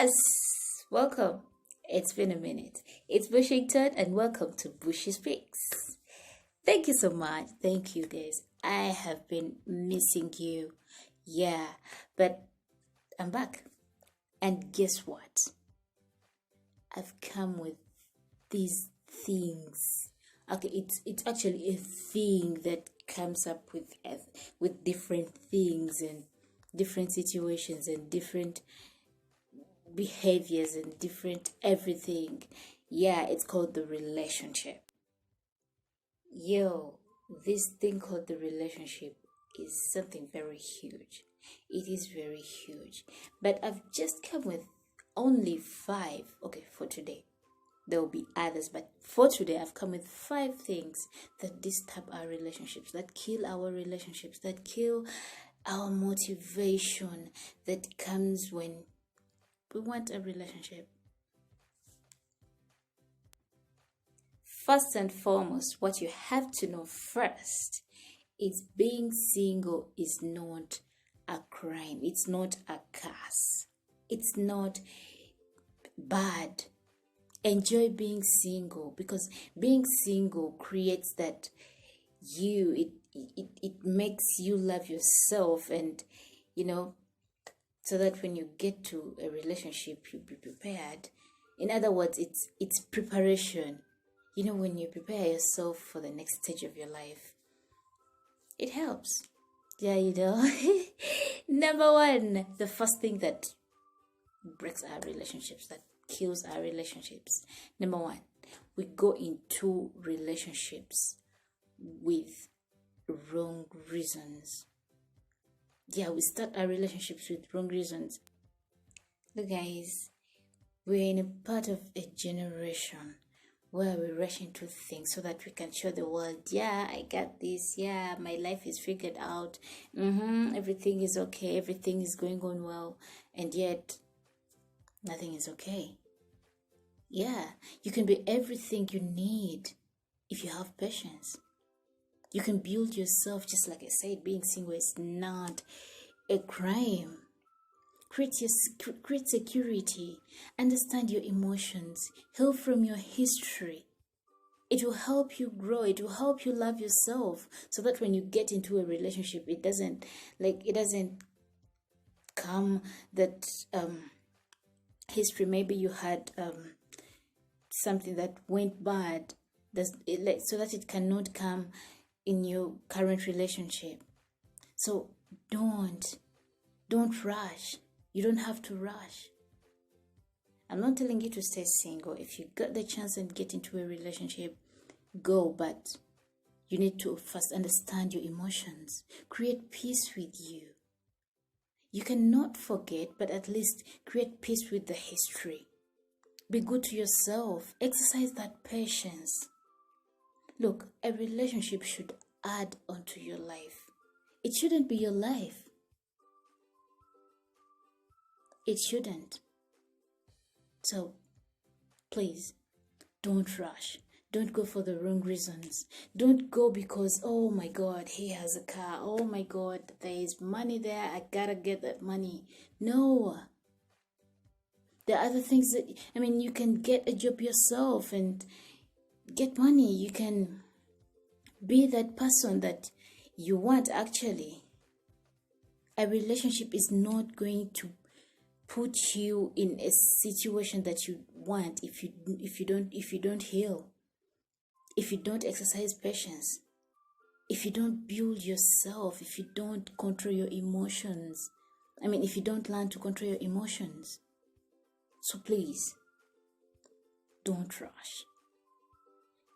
Yes, welcome. It's been a minute. It's Bushington, and welcome to Bushy Speaks. Thank you so much. Thank you, guys. I have been missing you. Yeah, but I'm back. And guess what? I've come with these things. Okay, it's actually a thing that comes up with different things and different situations and different behaviors and different everything. Yeah, it's called the relationship. Yo, this thing called the relationship is something very huge. It is very huge. But I've just come with only five. Okay, for today. There will be others, but for today, I've come with five things that disturb our relationships, that kill our relationships, that kill our motivation that comes when we want a relationship. First and foremost, what you have to know first is being single is not a crime. It's not a curse. It's not bad. Enjoy being single, because being single creates that it makes you love yourself, and so that when you get to a relationship you'll be prepared. In other words, it's preparation. When you prepare yourself for the next stage of your life, it helps. Yeah. Number one, the first thing that breaks our relationships, that kills our relationships. Number one, we go into relationships with wrong reasons. Yeah, we start our relationships with wrong reasons. Look, guys, we're in a part of a generation where we rush into things so that we can show the world, yeah, I got this, yeah, my life is figured out, everything is okay, everything is going on well, and yet nothing is okay. Yeah, you can be everything you need if you have patience. You can build yourself, just like I said, being single is not a crime. Create security, understand your emotions, heal from your history. It will help you grow. It will help you love yourself, so that when you get into a relationship, it doesn't come that history. Maybe you had something that went bad, so that it cannot come in your current relationship. So don't rush. You don't have to rush. I'm not telling you to stay single. If you got the chance and get into a relationship, go, but you need to first understand your emotions. Create peace with you. You cannot forget, but at least create peace with the history. Be good to yourself. Exercise that patience. Look, a relationship should add onto your life. It shouldn't be your life. It shouldn't. So, please, don't rush. Don't go for the wrong reasons. Don't go because, oh my God, he has a car. Oh my God, there is money there. I gotta get that money. No. There are other things that, you can get a job yourself and get money. You can be that person that you want, actually. A relationship is not going to put you in a situation that you want if you don't heal, if you don't exercise patience, if you don't build yourself, if you don't control your emotions. If you don't learn to control your emotions. So please, don't rush.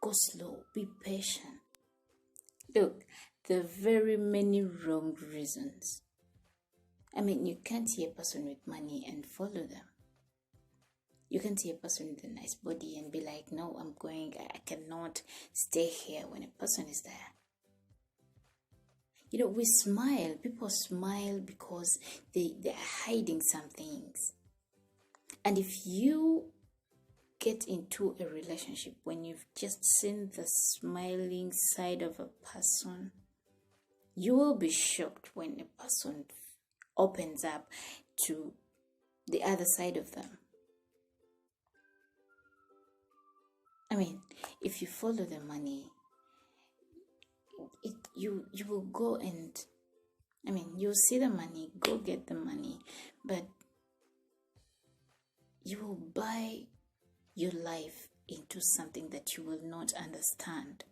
Go slow. Be patient. Look, there are very many wrong reasons. You can't see a person with money and follow them. You can't see a person with a nice body and be like, no, I cannot stay here when a person is there. We smile. People smile because they are hiding some things. And if you get into a relationship when you've just seen the smiling side of a person, you will be shocked when a person opens up to the other side of them. I mean, if you follow the money, you will go and, I mean, you'll see the money, go get the money, but you will buy your life into something that you will not understand.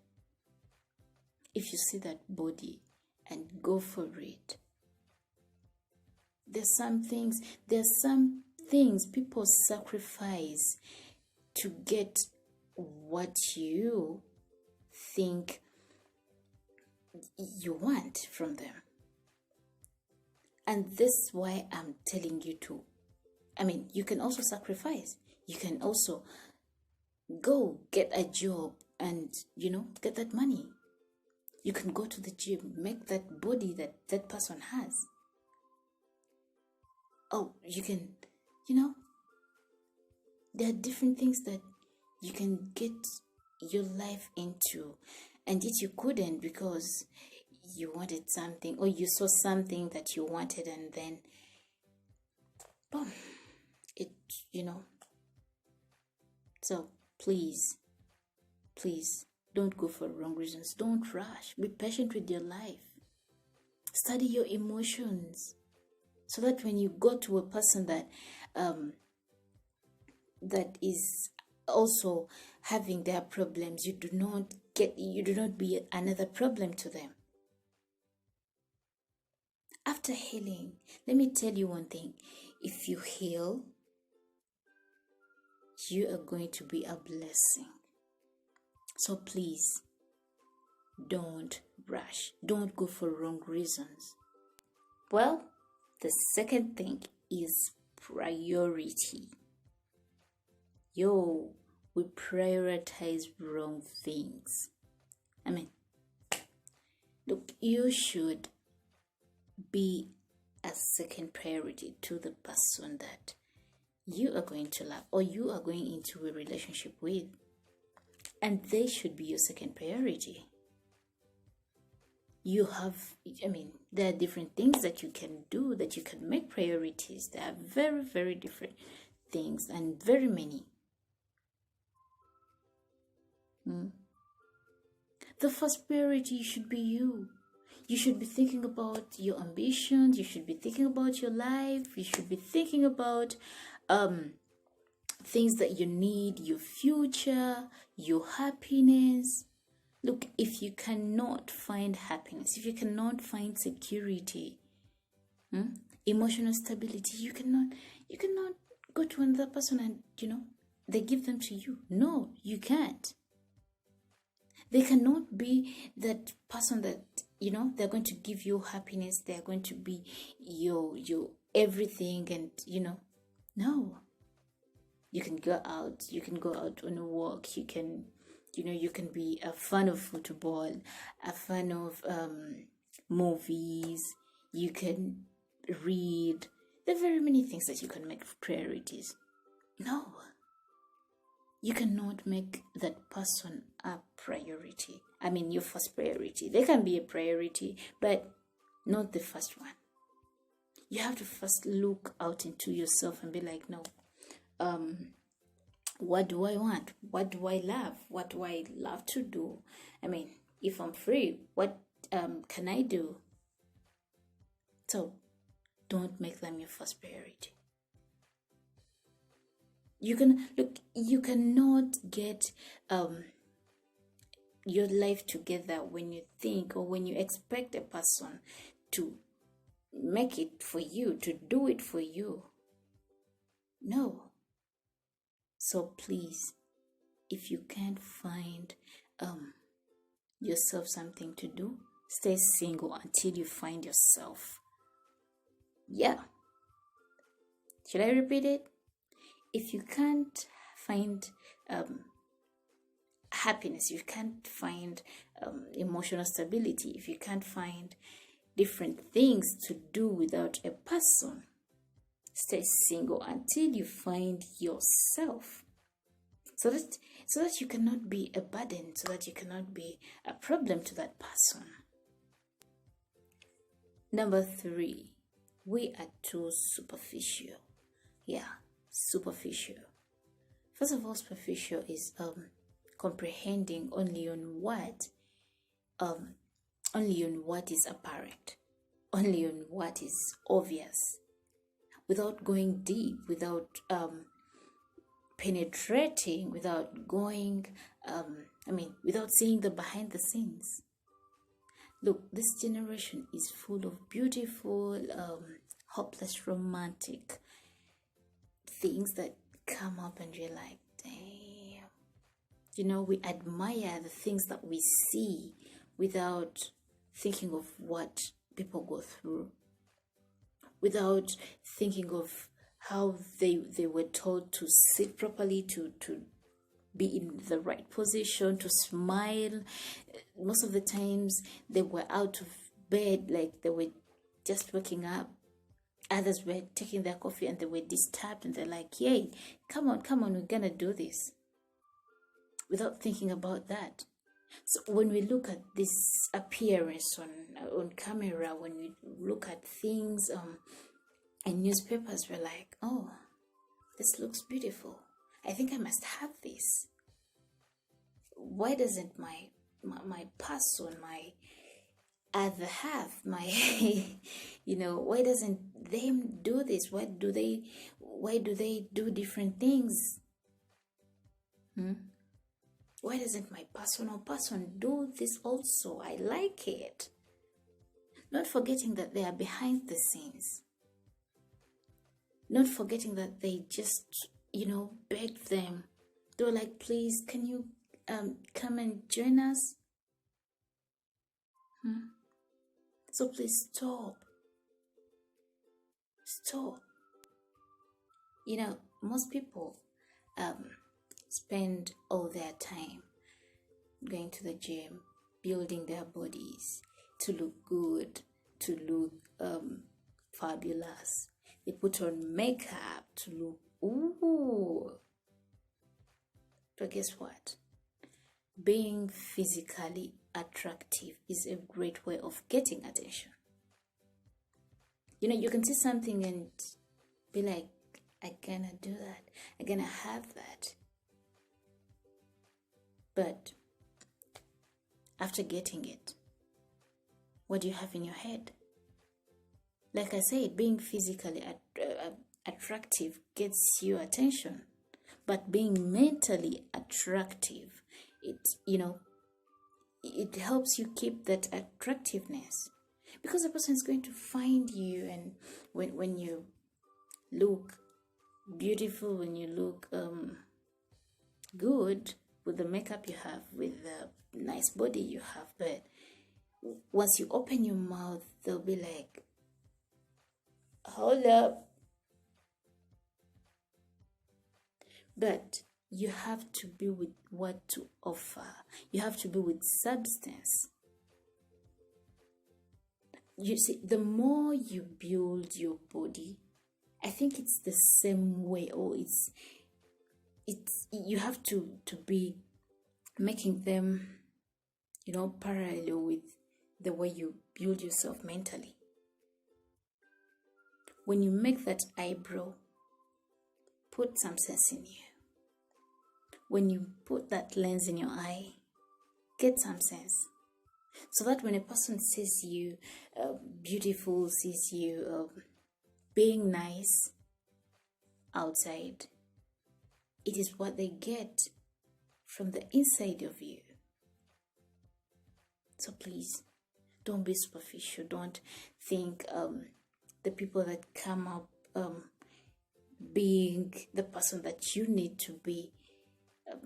If you see that body and go for it, there's some things people sacrifice to get what you think you want from them. And this is why I'm telling you to, I mean, you can also sacrifice. You can also go get a job and, get that money. You can go to the gym, make that body that that person has. Oh, you can, there are different things that you can get your life into, and yet you couldn't because you wanted something, or you saw something that you wanted, and then boom, it, so please don't go for wrong reasons. Don't rush. Be patient with your life. Study your emotions, so that when you go to a person that that is also having their problems, you do not be another problem to them. After healing, let me tell you one thing. If you heal, you are going to be a blessing. So please, don't rush. Don't go for wrong reasons. Well, the second thing is priority. We prioritize wrong things. I mean, look, you should be a second priority to the person that you are going to love or you are going into a relationship with. And they should be your second priority. There are different things that you can do, that you can make priorities. There are very, very different things and very many. The first priority should be you. You should be thinking about your ambitions. You should be thinking about your life. You should be thinking about things that you need, your future, your happiness. Look, if you cannot find happiness, if you cannot find security, emotional stability, you cannot go to another person and, they give them to you. No, you can't. They cannot be that person that, they're going to give you happiness. They're going to be your everything, and, no. You can go out on a walk. You can, you can be a fan of football, a fan of movies. You can read. There are very many things that you can make priorities. No. You cannot make that person a priority. Your first priority. They can be a priority, but not the first one. You have to first look out into yourself and be like, no, what do I want? What do I love? What do I love to do? If I'm free, what can I do? So don't make them your first priority. You cannot get your life together when you think or when you expect a person to make it for you, to do it for you. No. So please, if you can't find yourself something to do, stay single until you find yourself. Yeah. Should I repeat it? If you can't find happiness, if you can't find emotional stability, if you can't find different things to do without a person, stay single until you find yourself. So that you cannot be a burden, so that you cannot be a problem to that person. Number 3, we are too superficial. Yeah, superficial. First of all, superficial is comprehending um only on what is apparent, only on what is obvious, without going deep, without penetrating, without going without seeing the behind the scenes. Look, this generation is full of beautiful, hopeless, romantic things that come up, and you're like, damn. You know, we admire the things that we see without thinking of what people go through, without thinking of how they were taught to sit properly, to be in the right position, to smile. Most of the times they were out of bed, like they were just waking up. Others were taking their coffee and they were disturbed, and they're like, yay, come on, we're gonna do this, without thinking about that. So when we look at this appearance on camera, when we look at things in newspapers, we're like, oh, this looks beautiful, I think I must have this. Why doesn't my person, my other half, my why doesn't them do this? Why do they do different things? Why doesn't my personal person do this also? I like it. Not forgetting that they are behind the scenes. Not forgetting that they just, begged them. They were like, please, can you come and join us? So please stop. Most people spend all their time going to the gym, building their bodies to look good, to look fabulous. They put on makeup to look ooh. But guess what? Being physically attractive is a great way of getting attention. You can see something and be like, I'm gonna do that, I'm gonna have that. But after getting it, what do you have in your head? Like I said, being physically attractive gets you attention, but being mentally attractive, it helps you keep that attractiveness, because the person is going to find you, and when you look beautiful, when you look good with the makeup you have, with the nice body you have, but once you open your mouth, they'll be like, hold up. But you have to be with what to offer. You have to be with substance. You see, the more you build your body, I think it's the same way, or it's you have to be making them, parallel with the way you build yourself mentally. When you make that eyebrow, put some sense in you. When you put that lens in your eye, get some sense. So that when a person sees you beautiful, sees you being nice outside, it is what they get from the inside of you. So please, don't be superficial. Don't think the people that come up being the person that you need to be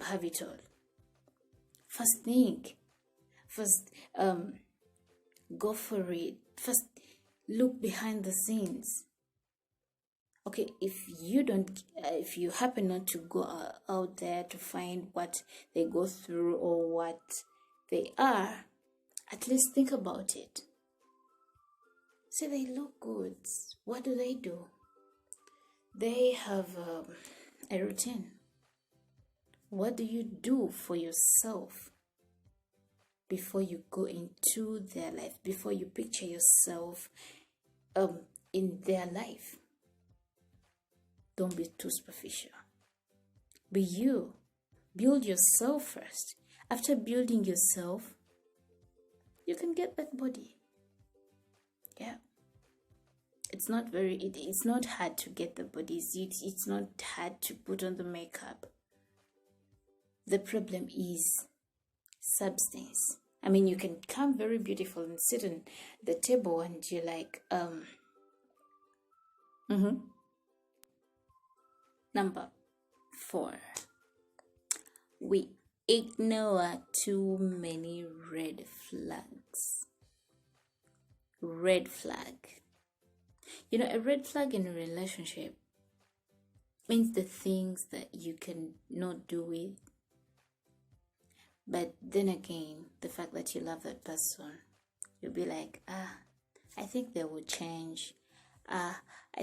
have it all. First think. First go for it. First look behind the scenes. Okay, if you happen not to go out there to find what they go through or what they are, at least think about it. Say they look good. What do? They have a routine. What do you do for yourself before you go into their life, before you picture yourself in their life? Don't be too superficial. Be you. Build yourself first. After building yourself, you can get that body. Yeah. It's not hard to get the body. It's not hard to put on the makeup. The problem is substance. I mean, you can come very beautiful and sit on the table and you're like, Number 4. We ignore too many red flags. Red flag. You know, a red flag in a relationship means the things that you can not do with. But then again, the fact that you love that person, you'll be like, I think they will change. I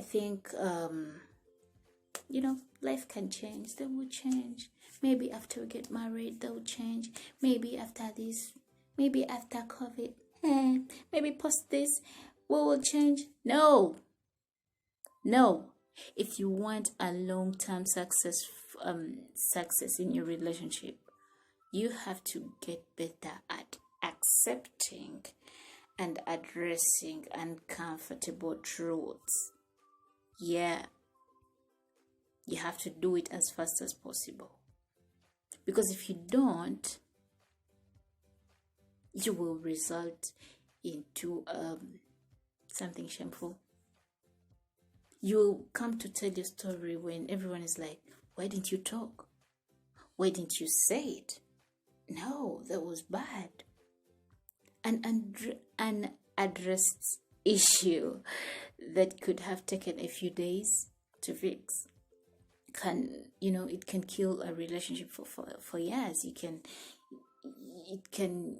think, life can change. They will change. Maybe after we get married, they'll change. Maybe after this, maybe after COVID, maybe post this, we will change. No. If you want a long-term success in your relationship, you have to get better at accepting and addressing uncomfortable truths. Yeah. You have to do it as fast as possible. Because if you don't, you will result into something shameful. You'll come to tell your story when everyone is like, why didn't you talk? Why didn't you say it? No, that was bad. An unaddressed issue that could have taken a few days to fix it can kill a relationship for years. It can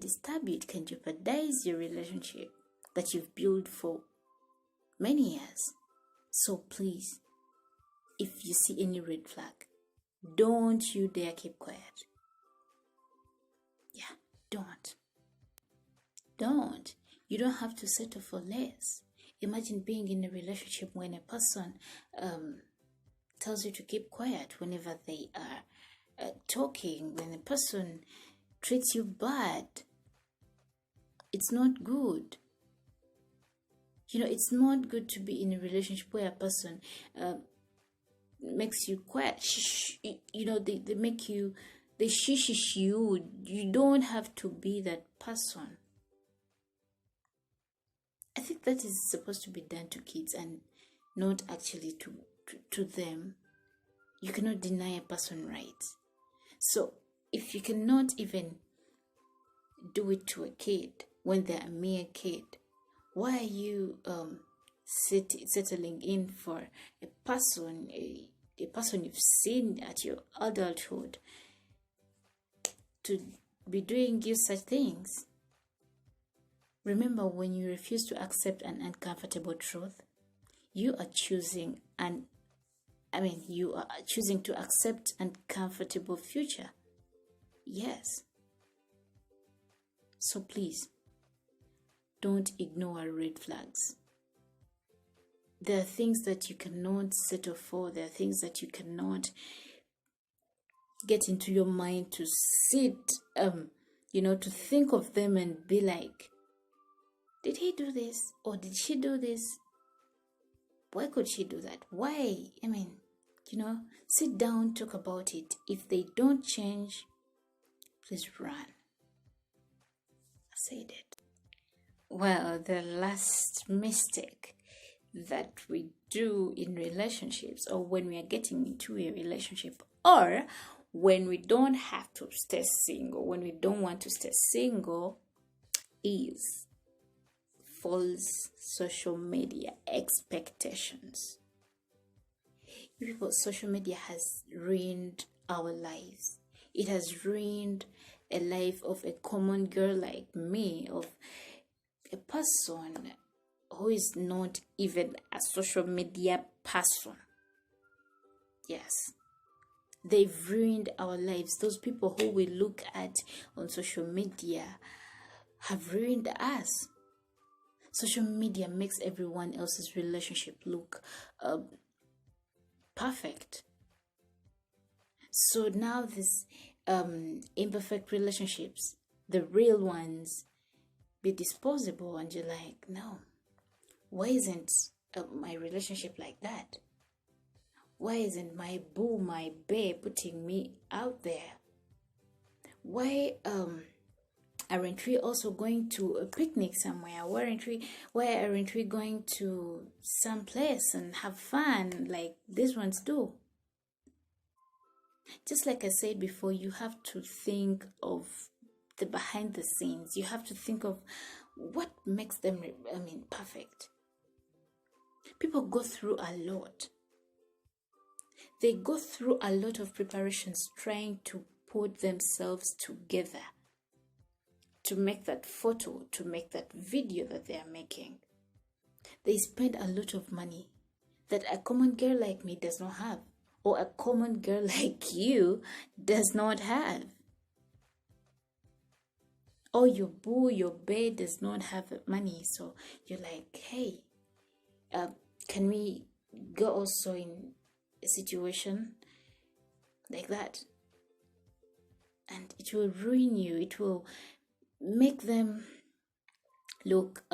disturb you. It can jeopardize your relationship that you've built for many years. So please, if you see any red flag, don't you dare keep quiet. Yeah, don't. You don't have to settle for less. Imagine being in a relationship when a person tells you to keep quiet whenever they are talking, when a person treats you bad. It's not good. It's not good to be in a relationship where a person makes you quiet. They make you, they shush you. You don't have to be that person. I think that is supposed to be done to kids and not actually to them. You cannot deny a person rights. So if you cannot even do it to a kid when they're a mere kid, why are you settling in for a person you've seen at your adulthood to be doing you such things? Remember, when you refuse to accept an uncomfortable truth, you are choosing to accept an uncomfortable future. Yes. So please, don't ignore red flags. There are things that you cannot settle for. There are things that you cannot get into your mind to sit, to think of them and be like, did he do this? Or did she do this? Why could she do that? Why? Sit down, talk about it. If they don't change, please run. I said it. Well, the last mistake that we do in relationships, or when we are getting into a relationship, or when we don't have to stay single, when we don't want to stay single, is false social media expectations. People, social media has ruined our lives. It has ruined a life of a common girl like me, of a person who is not even a social media person. Yes. They've ruined our lives. Those people who we look at on social media have ruined us. Social media makes everyone else's relationship look perfect. So now this imperfect relationships, the real ones, be disposable, and you're like, no, why isn't my relationship like that? Why isn't my boo, my babe putting me out there? Why aren't we also going to a picnic somewhere? Why aren't we going to some place and have fun like these ones do? Just like I said before, you have to think of the behind the scenes. You have to think of what makes them, perfect. People go through a lot. They go through a lot of preparations trying to put themselves together, to make that photo, to make that video that they are making. They spend a lot of money that a common girl like me does not have, or a common girl like you does not have. Or your boo, your babe does not have money. So you're like, hey, can we go also in a situation like that? And it will ruin you. It will make them look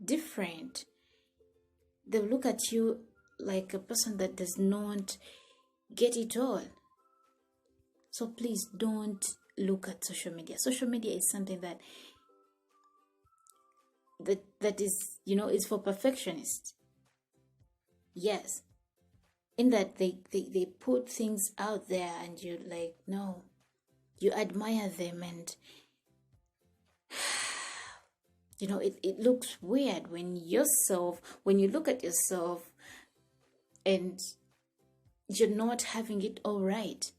different. They'll look at you like a person that does not get it all. So please don't look at social media. Social media is something that is, is for perfectionists. Yes. In that they put things out there and you're like, no. You admire them, and it looks weird when you look at yourself and you're not having it all right.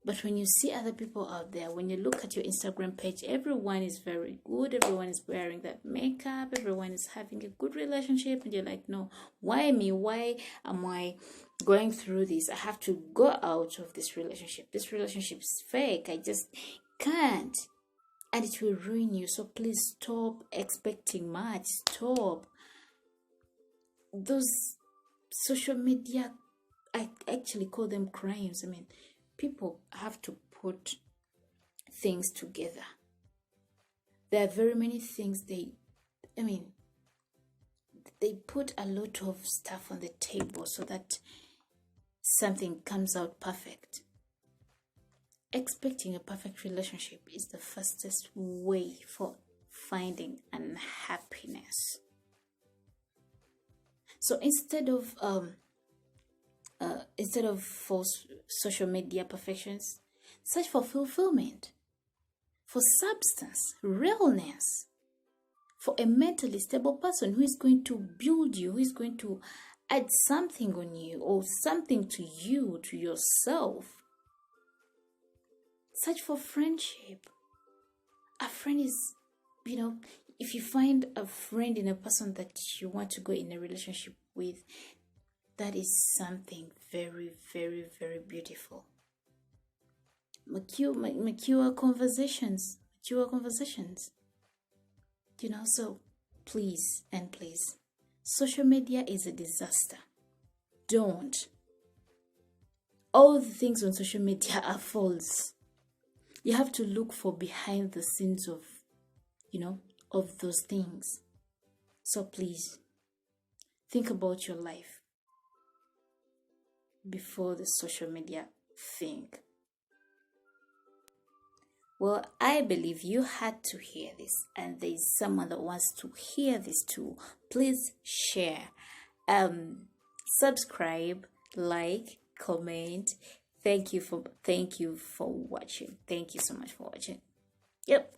But when you see other people out there, when you look at your Instagram page, everyone is very good, everyone is wearing that makeup, everyone is having a good relationship, and you're like, no, why me? Why am I going through this? I have to go out of this relationship. This relationship is fake. I just can't. And it will ruin you. So please stop expecting much. Stop. Those social media, I actually call them crimes. People have to put things together. There are very many things they put a lot of stuff on the table so that something comes out perfect. Expecting a perfect relationship is the fastest way for finding unhappiness. So instead of false social media perfections, search for fulfillment, for substance, realness, for a mentally stable person who is going to build you, who is going to add something on you or something to you, to yourself. Search for friendship. A friend is, if you find a friend in a person that you want to go in a relationship with, that is something very, very, very beautiful. Mature conversations. So please, social media is a disaster. Don't. All the things on social media are false. You have to look for behind the scenes of those things. So please, think about your life before the social media thing. Well, I believe you had to hear this, and there's someone that wants to hear this too. Please share, subscribe, like, comment. Thank you for watching. Thank you so much for watching. Yep.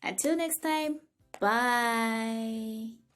Until next time. Bye.